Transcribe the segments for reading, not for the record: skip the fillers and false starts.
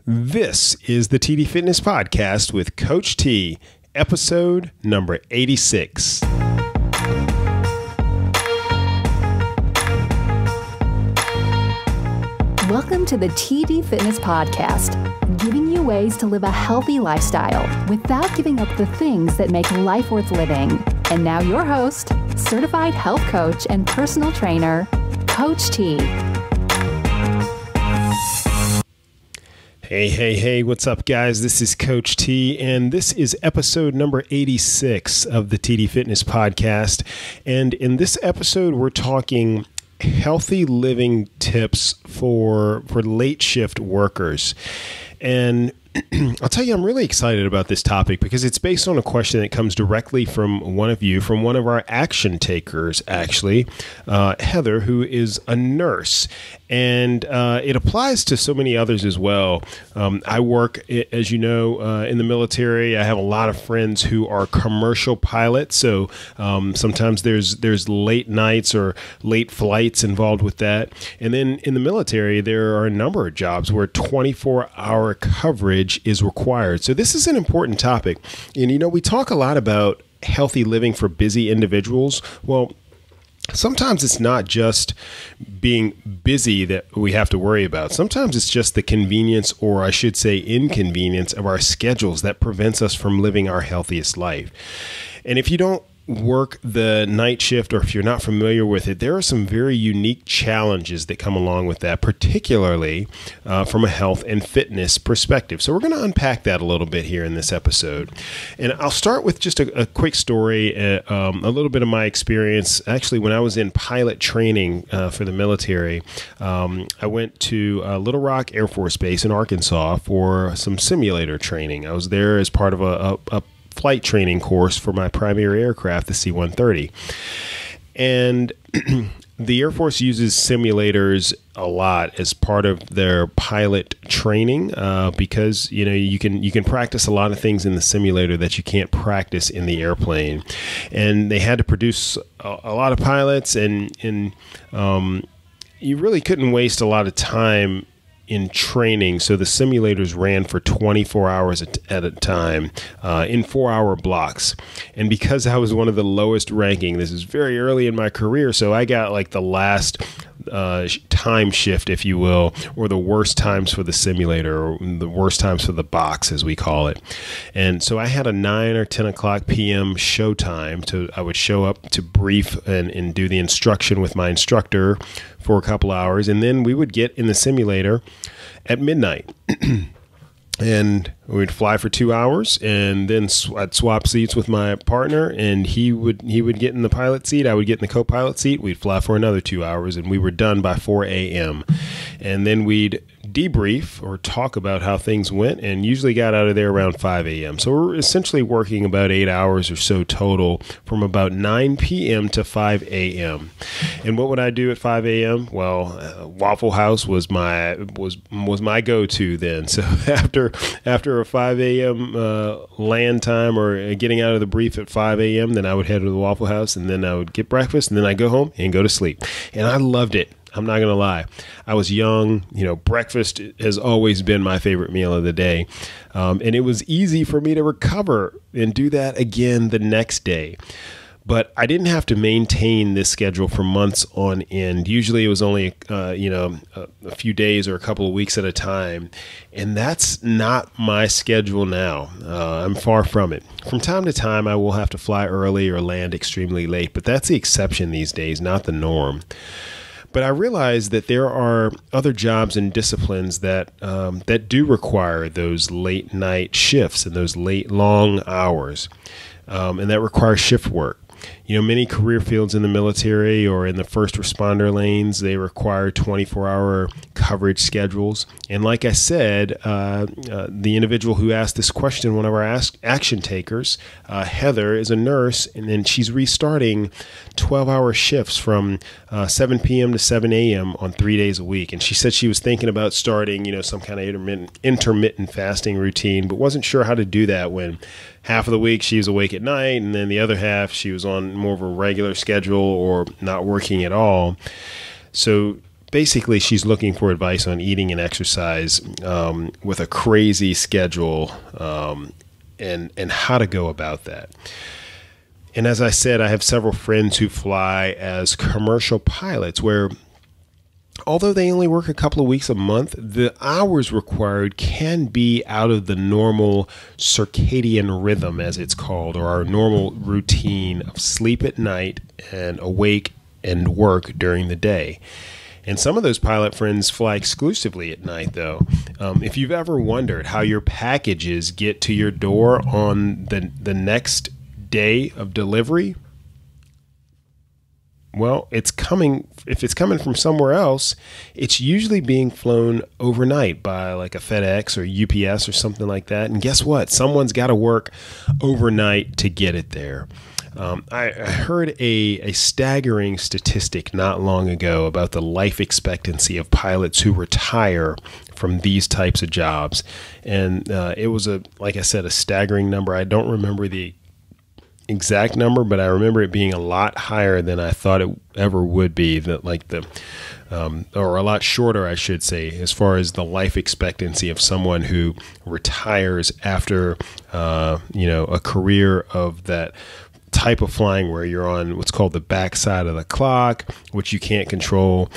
This is the TD Fitness Podcast with Coach T, episode number 86. Welcome to the TD Fitness Podcast, giving you ways to live a healthy lifestyle without giving up the things that make life worth living. And now your host, certified health coach and personal trainer, Coach T. Hey, what's up, guys? This is Coach T, and this is episode number 86 of the TD Fitness Podcast. And in this episode, we're talking healthy living tips for late shift workers. And I'll tell you, I'm really excited about this topic because it's based on a question that comes directly from one of you, from one of our action takers, actually, Heather, who is a nurse. And it applies to so many others as well. I work, as you know, in the military. I have a lot of friends who are commercial pilots. So sometimes there's late nights or late flights involved with that. And then in the military, there are a number of jobs where 24-hour coverage is required. So this is an important topic. And, you know, we talk a lot about healthy living for busy individuals. Well, sometimes it's not just being busy that we have to worry about. Sometimes it's just the convenience, or I should say inconvenience, of our schedules that prevents us from living our healthiest life. And if you don't work the night shift, or if you're not familiar with it, there are some very unique challenges that come along with that, particularly from a health and fitness perspective. So we're going to unpack that a little bit here in this episode. And I'll start with just a quick story, a little bit of my experience. Actually, when I was in pilot training for the military, I went to Little Rock Air Force Base in Arkansas for some simulator training. I was there as part of a flight training course for my primary aircraft, the C-130. And the Air Force uses simulators a lot as part of their pilot training because, you know, you can practice a lot of things in the simulator that you can't practice in the airplane. And they had to produce a lot of pilots, and you really couldn't waste a lot of time in training. So the simulators ran for 24 hours at a time in 4-hour blocks. And because I was one of the lowest ranking, this is very early in my career, so I got like the last time shift, if you will, or the worst times for the simulator, or the worst times for the box, as we call it. And so I had a 9 or 10 o'clock p.m. show time. I would show up to brief and do the instruction with my instructor for a couple hours, and then we would get in the simulator at midnight. And we'd fly for 2 hours, and then I'd swap seats with my partner, and he would get in the pilot seat, I would get in the co-pilot seat. We'd fly for another 2 hours, and we were done by 4 a.m. And then we'd debrief or talk about how things went, and usually got out of there around 5 a.m. So we're essentially working about 8 hours or so total, from about 9 p.m. to 5 a.m. And what would I do at 5 a.m.? Well, Waffle House was my go-to then. So after a 5 a.m. Land time, or getting out of the brief at 5 a.m., then I would head to the Waffle House, and then I would get breakfast, and then I'd go home and go to sleep. And I loved it. I'm not going to lie. I was young. You know, breakfast has always been my favorite meal of the day. And it was easy for me to recover and do that again the next day. But I didn't have to maintain this schedule for months on end. Usually it was only, a few days or a couple of weeks at a time. And that's not my schedule now. I'm far from it. From time to time, I will have to fly early or land extremely late. But that's the exception these days, not the norm. But I realize that there are other jobs and disciplines that do require those late night shifts and those late long hours, and that require shift work. You know, many career fields in the military or in the first responder lanes, they require 24-hour coverage schedules. And like I said, the individual who asked this question, one of our action takers, Heather, is a nurse, and then she's restarting 12-hour shifts from 7 p.m. to 7 a.m. on 3 days a week. And she said she was thinking about starting, some kind of intermittent fasting routine, but wasn't sure how to do that when half of the week she was awake at night, and then the other half she was on more of a regular schedule or not working at all. So basically, she's looking for advice on eating and exercise with a crazy schedule and how to go about that. And as I said, I have several friends who fly as commercial pilots where, although they only work a couple of weeks a month, the hours required can be out of the normal circadian rhythm, as it's called, or our normal routine of sleep at night and awake and work during the day. And some of those pilot friends fly exclusively at night, though. If you've ever wondered how your packages get to your door on the next day of delivery, well, if it's coming from somewhere else, it's usually being flown overnight by like a FedEx or UPS or something like that. And guess what? Someone's got to work overnight to get it there. I heard a staggering statistic not long ago about the life expectancy of pilots who retire from these types of jobs. And it was, like I said, a staggering number. I don't remember the exact number, but I remember it being a lot higher than I thought it ever would be. Or a lot shorter, I should say, as far as the life expectancy of someone who retires after, a career of that type of flying where you're on what's called the backside of the clock, which you can't control.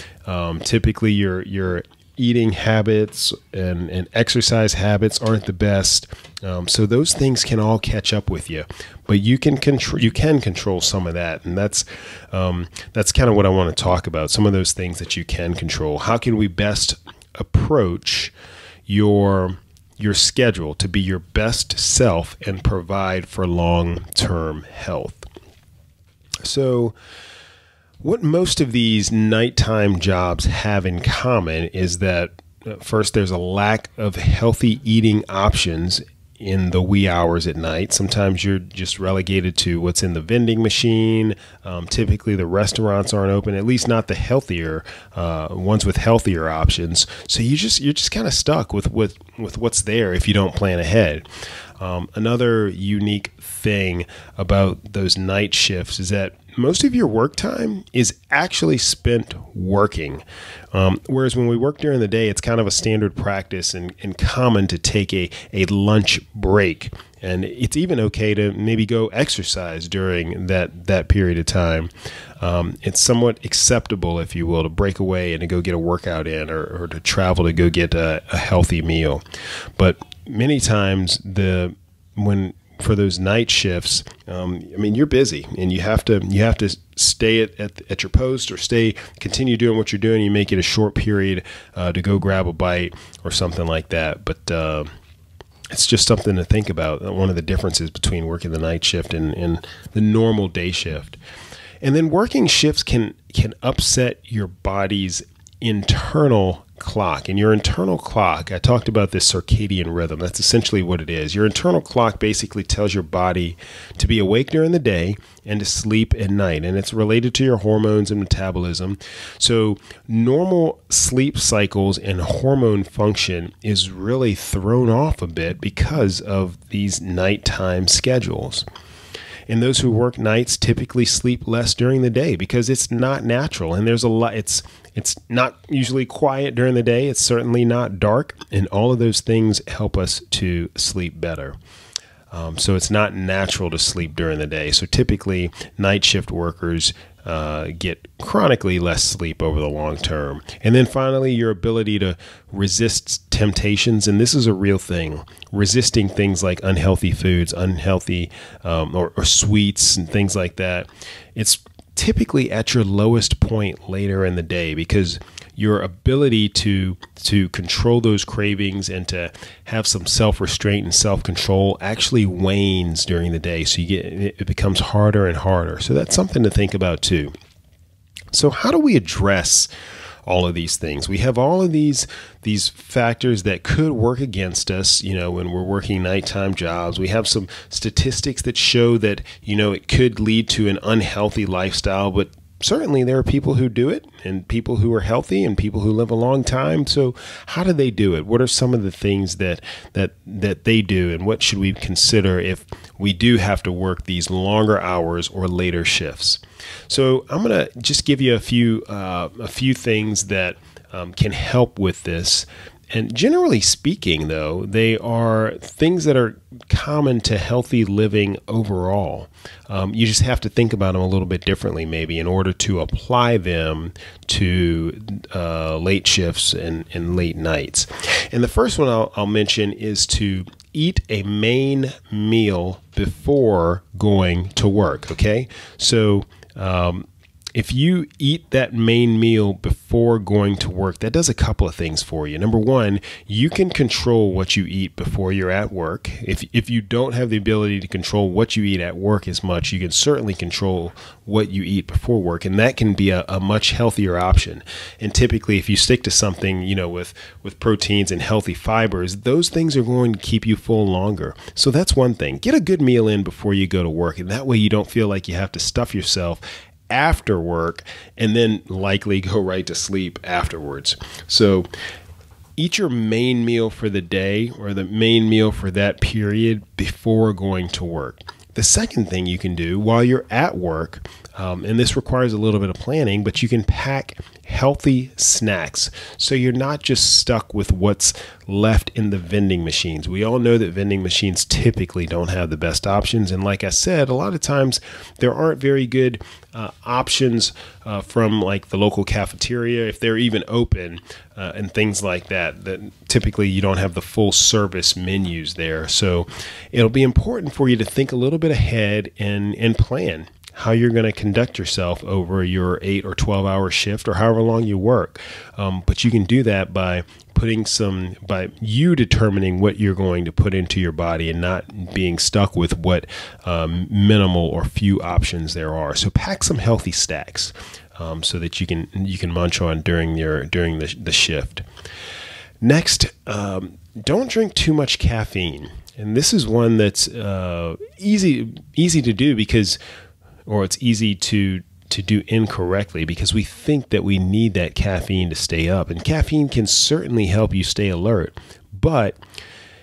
Typically, your eating habits and exercise habits aren't the best. So those things can all catch up with you, but you can control some of that. And that's kind of what I want to talk about. Some of those things that you can control. How can we best approach your schedule to be your best self and provide for long-term health? So what most of these nighttime jobs have in common is that first, there's a lack of healthy eating options in the wee hours at night. Sometimes you're just relegated to what's in the vending machine. Typically, the restaurants aren't open, at least not the healthier ones with healthier options. So you're just kind of stuck with what's there if you don't plan ahead. Another unique thing about those night shifts is that most of your work time is actually spent working. Whereas when we work during the day, it's kind of a standard practice and common to take a lunch break. And it's even okay to maybe go exercise during that period of time. It's somewhat acceptable, if you will, to break away and to go get a workout in or to travel to go get a healthy meal. But many times for those night shifts, you're busy and you have to stay at your post or continue doing what you're doing. You make it a short period to go grab a bite or something like that. But it's just something to think about. One of the differences between working the night shift and the normal day shift. And then working shifts can upset your body's internal clock. And your internal clock, I talked about this circadian rhythm. That's essentially what it is. Your internal clock basically tells your body to be awake during the day and to sleep at night. And it's related to your hormones and metabolism. So normal sleep cycles and hormone function is really thrown off a bit because of these nighttime schedules. And those who work nights typically sleep less during the day because it's not natural. And there's a lot, it's not usually quiet during the day. It's certainly not dark. And all of those things help us to sleep better. So it's not natural to sleep during the day. So typically night shift workers get chronically less sleep over the long term. And then finally, your ability to resist temptations. And this is a real thing. Resisting things like unhealthy foods, or sweets and things like that. It's typically at your lowest point later in the day because your ability to control those cravings and to have some self-restraint and self-control actually wanes during the day. So it becomes harder and harder. So that's something to think about too. So how do we address all of these things? We have all of these factors that could work against us, when we're working nighttime jobs. We have some statistics that show that, it could lead to an unhealthy lifestyle, but certainly there are people who do it and people who are healthy and people who live a long time. So how do they do it? What are some of the things that they do, and what should we consider if we do have to work these longer hours or later shifts? So I'm going to just give you a few things that can help with this. And generally speaking, though, they are things that are common to healthy living overall. You just have to think about them a little bit differently, maybe, in order to apply them to late shifts and late nights. And the first one I'll mention is to eat a main meal before going to work. Okay, so if you eat that main meal before going to work, that does a couple of things for you. Number one, you can control what you eat before you're at work. If you don't have the ability to control what you eat at work as much, you can certainly control what you eat before work, and that can be a much healthier option. And typically, if you stick to something, with proteins and healthy fibers, those things are going to keep you full longer. So that's one thing. Get a good meal in before you go to work, and that way you don't feel like you have to stuff yourself after work and then likely go right to sleep afterwards. So eat your main meal for the day or the main meal for that period before going to work. The second thing you can do while you're at work, and this requires a little bit of planning, but you can pack healthy snacks so you're not just stuck with what's left in the vending machines. We all know that vending machines typically don't have the best options. And like I said, a lot of times there aren't very good options from like the local cafeteria, if they're even open, and things like that. That typically you don't have the full service menus there. So it'll be important for you to think a little bit ahead and plan how you're going to conduct yourself over your 8 or 12 hour shift or however long you work. But you can do that by you determining what you're going to put into your body and not being stuck with what minimal or few options there are. So pack some healthy snacks so that you can munch on during the shift. Next, don't drink too much caffeine. And this is one that's easy to do or it's easy to do incorrectly because we think that we need that caffeine to stay up. And caffeine can certainly help you stay alert. But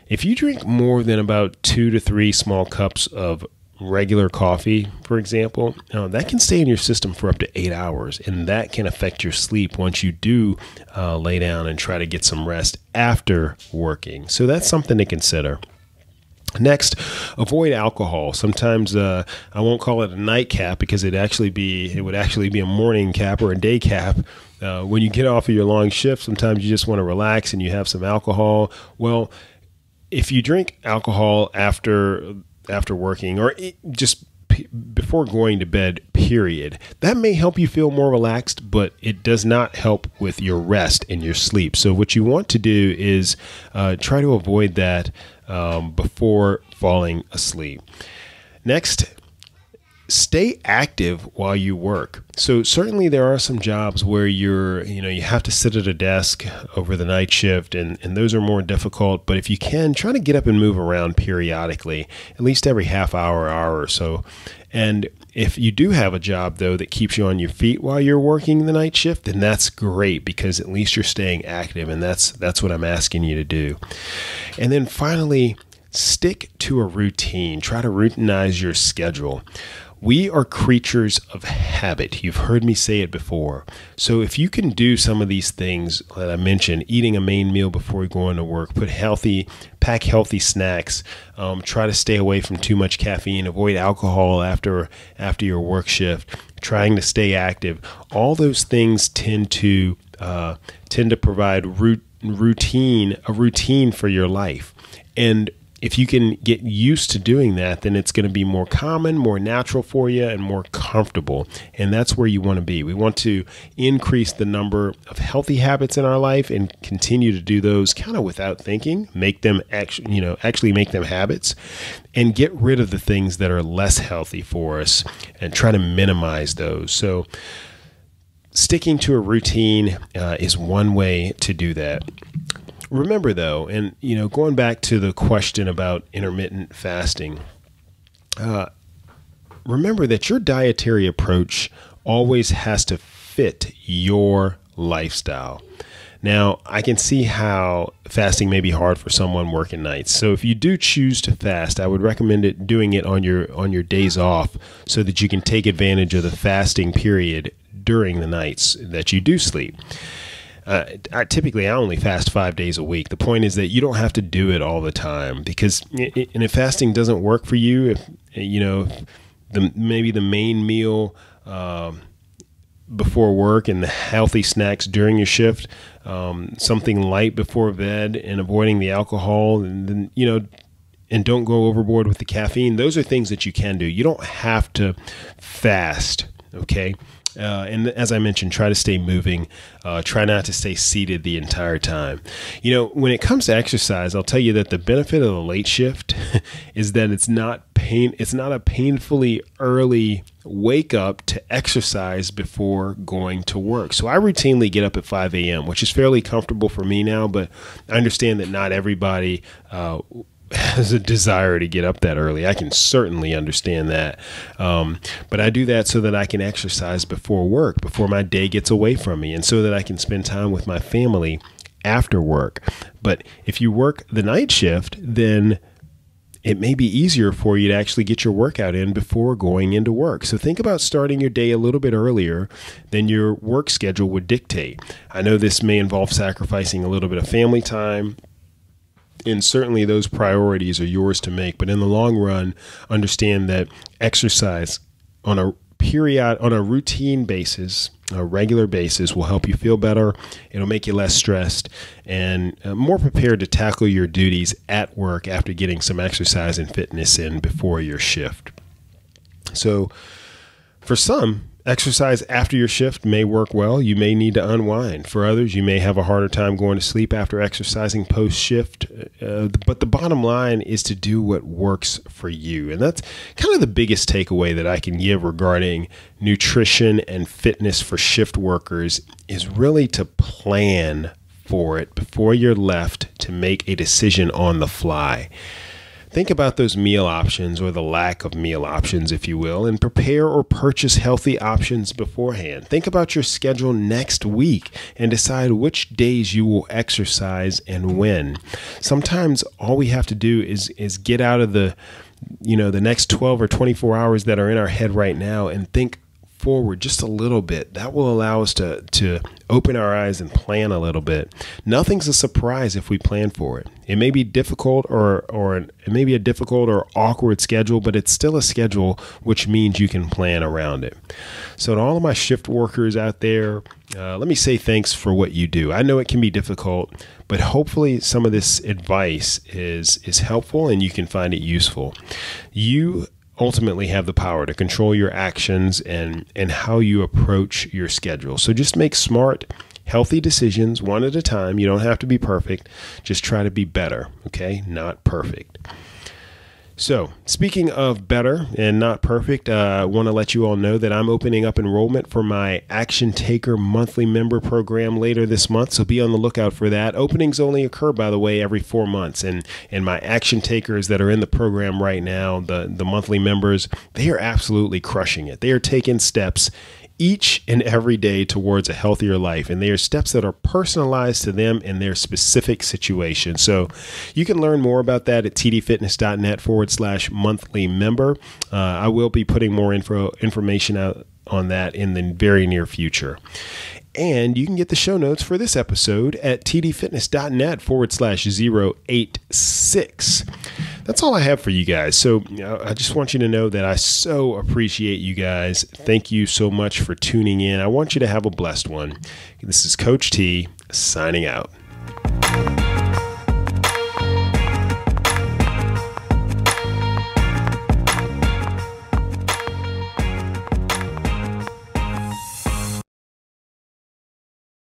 if you drink more than about 2 to 3 small cups of regular coffee, for example, that can stay in your system for up to 8 hours. And that can affect your sleep once you do lay down and try to get some rest after working. So that's something to consider. Next, avoid alcohol. Sometimes I won't call it a nightcap because it would actually be a morning cap or a day cap. When you get off of your long shift, sometimes you just want to relax and you have some alcohol. Well, if you drink alcohol after working or just before going to bed, period, that may help you feel more relaxed, but it does not help with your rest and your sleep. So what you want to do is try to avoid that before falling asleep. Next, stay active while you work. So certainly there are some jobs where you have to sit at a desk over the night shift, and those are more difficult. But if you can, try to get up and move around periodically, at least every half hour or so. And if you do have a job, though, that keeps you on your feet while you're working the night shift, then that's great because at least you're staying active, and that's what I'm asking you to do. And then finally, stick to a routine. Try to routinize your schedule. We are creatures of habit. You've heard me say it before. So if you can do some of these things that I mentioned, eating a main meal before going to work, pack healthy snacks, try to stay away from too much caffeine, avoid alcohol after your work shift, trying to stay active, all those things tend to provide a routine for your life. And if you can get used to doing that, then it's going to be more common, more natural for you, and more comfortable. And that's where you want to be. We want to increase the number of healthy habits in our life and continue to do those kind of without thinking, make them actually make them habits, and get rid of the things that are less healthy for us and try to minimize those. So sticking to a routine is one way to do that. Remember, though, and going back to the question about intermittent fasting, remember that your dietary approach always has to fit your lifestyle. Now, I can see how fasting may be hard for someone working nights. So if you do choose to fast, I would recommend doing it on your days off so that you can take advantage of the fasting period during the nights that you do sleep. Typically I only fast 5 days a week. The point is that you don't have to do it all the time, because if fasting doesn't work for you, if maybe the main meal before work and the healthy snacks during your shift, something light before bed, and avoiding the alcohol, and then, and don't go overboard with the caffeine. Those are things that you can do. You don't have to fast, okay? And as I mentioned, try to stay moving. Try not to stay seated the entire time. When it comes to exercise, I'll tell you that the benefit of the late shift is that it's not a painfully early wake up to exercise before going to work. So I routinely get up at 5 a.m., which is fairly comfortable for me now, but I understand that not everybody has a desire to get up that early. I can certainly understand that. But I do that so that I can exercise before work, before my day gets away from me, and so that I can spend time with my family after work. But if you work the night shift, then it may be easier for you to actually get your workout in before going into work. So think about starting your day a little bit earlier than your work schedule would dictate. I know this may involve sacrificing a little bit of family time, and certainly those priorities are yours to make. But in the long run, understand that exercise on a routine basis, a regular basis, will help you feel better. It'll make you less stressed and more prepared to tackle your duties at work after getting some exercise and fitness in before your shift. So for some, exercise after your shift may work well. You may need to unwind. For others, you may have a harder time going to sleep after exercising post-shift. But the bottom line is to do what works for you. And that's kind of the biggest takeaway that I can give regarding nutrition and fitness for shift workers, is really to plan for it before you're left to make a decision on the fly. Think about those meal options, or the lack of meal options, if you will, and prepare or purchase healthy options beforehand. Think about your schedule next week and decide which days you will exercise and when. Sometimes all we have to do is get out of the next 12 or 24 hours that are in our head right now and think forward just a little bit. That will allow us to open our eyes and plan a little bit. Nothing's a surprise if we plan for it. It may be difficult or it may be a difficult or awkward schedule, but it's still a schedule, which means you can plan around it. So to all of my shift workers out there, let me say thanks for what you do. I know it can be difficult, but hopefully some of this advice is helpful and you can find it useful. You ultimately have the power to control your actions and how you approach your schedule. So just make smart, healthy decisions one at a time. You don't have to be perfect. Just try to be better, okay? Not perfect. So speaking of better and not perfect, I want to let you all know that I'm opening up enrollment for my Action Taker monthly member program later this month. So be on the lookout for that. Openings only occur, by the way, every 4 months. And my Action Takers that are in the program right now, the monthly members, they are absolutely crushing it. They are taking steps each and every day towards a healthier life. And they are steps that are personalized to them and their specific situation. So you can learn more about that at tdfitness.net/monthly member. I will be putting more information out on that in the very near future. And you can get the show notes for this episode at tdfitness.net/086. That's all I have for you guys. So I just want you to know that I so appreciate you guys. Thank you so much for tuning in. I want you to have a blessed one. This is Coach T signing out.